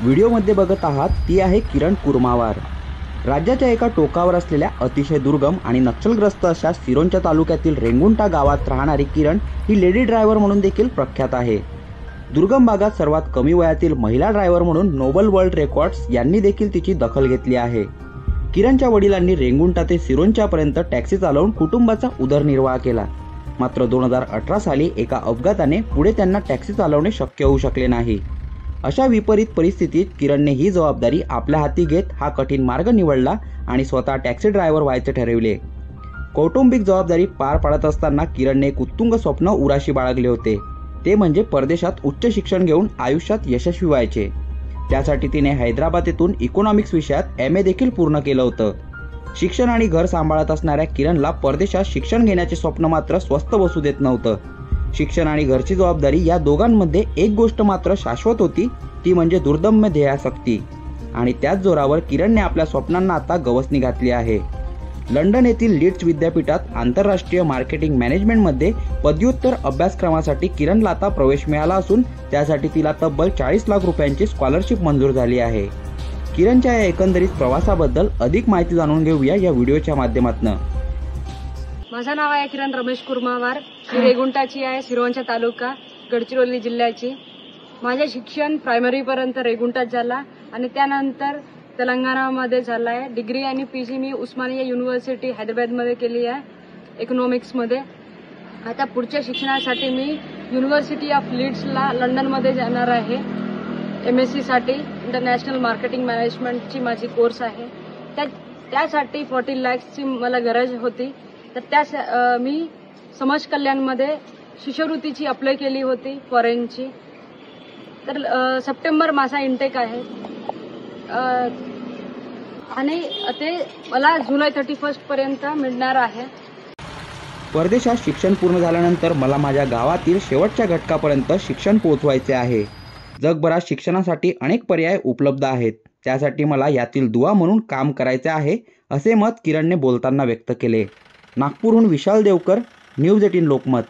व्हिडिओमध्ये बघत आहात ती आहे किरण कुर्मावार। राज्याच्या एका टोकावर असलेल्या अतिशय दुर्गम आणि नक्षलग्रस्त अशा सिरोंचा तालुक्यातील रेंगुंटा गावात राहणारी किरण ही लेडी ड्रायव्हर म्हणून देखील प्रख्यात आहे। दुर्गम भागात सर्वात कमी वयातील महिला ड्रायव्हर म्हणून नोबल वर्ल्ड रेकॉर्ड्स यांनी देखील तिची दखल घेतली आहे। किरणच्या वडिलांनी रेंगुंटा ते सिरोंचापर्यंत टॅक्सी चालवून कुटुंबाचा उदरनिर्वाह केला। मात्र 2018 साली एका अपघाताने पुढे त्यांना टॅक्सी चालवणे शक्य होऊ शकले नाही। अशा विपरीत परिस्थितीत किरणने ही जबाबदारी आपल्या हाती घेत हा कठीण मार्ग निवडला आणि स्वतः टॅक्सी ड्रायव्हर व्हायचे ठरविले। कौटुंबिक जबाबदारी पार पाडत असताना किरणने एक उत्तुंग स्वप्न उराशी बाळगले होते, ते म्हणजे परदेशात उच्च शिक्षण घेऊन आयुष्यात यशस्वी व्हायचे। त्यासाठी तिने हैदराबाद येथून इकॉनॉमिक्स विषयात MA देखील पूर्ण केलं होतं। शिक्षण आणि घर सांभाळत असणाऱ्या किरणला परदेशात शिक्षण घेण्याचे स्वप्न मात्र स्वस्थ बसू देत नव्हतं। शिक्षण आणि घरची जबाबदारी या दोघांमध्ये एक गोष्ट मात्र शाश्वत होती, ती म्हणजे दुर्दम्य ध्येयासक्ती। आणि त्याच जोरावर किरणने आपल्या स्वप्नांना आता गवसणी घातली आहे। लंडन येथील लीड्स विद्यापीठात आंतरराष्ट्रीय मार्केटिंग मॅनेजमेंटमध्ये पदव्युत्तर अभ्यासक्रमासाठी किरणला आता प्रवेश मिळाला असून त्यासाठी तिला तब्बल 40 लाख रुपयांची स्कॉलरशिप मंजूर झाली आहे। किरणच्या या एकंदरीत प्रवासाबद्दल अधिक माहिती जाणून घेऊया या व्हिडिओच्या माध्यमातून। माझं नाव आहे किरण रमेश कुर्मावार। मी रेगुंटाची आहे, सिरोंचा तालुका, गडचिरोली जिल्ह्याची। माझे शिक्षण प्रायमरीपर्यंत रेगुंटात झाला आणि त्यानंतर तेलंगणामध्ये झालं आहे। डिग्री आणि PG मी उस्मानिया युनिव्हर्सिटी हैदराबादमध्ये केली आहे इकॉनॉमिक्समध्ये। आता पुढच्या शिक्षणासाठी मी युनिव्हर्सिटी ऑफ लीड्सला लंडनमध्ये जाणार आहे MSc साठी। इंटरनॅशनल मार्केटिंग मॅनेजमेंटची माझी कोर्स आहे। त्यासाठी 40 लाखची मला गरज होती, तर मी समाज कल्याणमध्ये शिष्यवृत्तीची अप्लाय केली होती फॉरेनची। तर सप्टेंबर माझा इंटेक आहे आणि ते मला जुलै 31 पर्यंत मिळणार आहे। परदेशात शिक्षण पूर्ण झाल्यानंतर मला माझ्या गावातील शेवटच्या घटकापर्यंत शिक्षण पोहोचवायचे आहे। जगभरात शिक्षणासाठी अनेक पर्याय उपलब्ध आहेत, त्यासाठी मला यातील दुवा म्हणून काम करायचे आहे, असे मत किरणने बोलताना व्यक्त केले। नागपूरहून विशाल देवकर, न्यूज 18 लोकमत।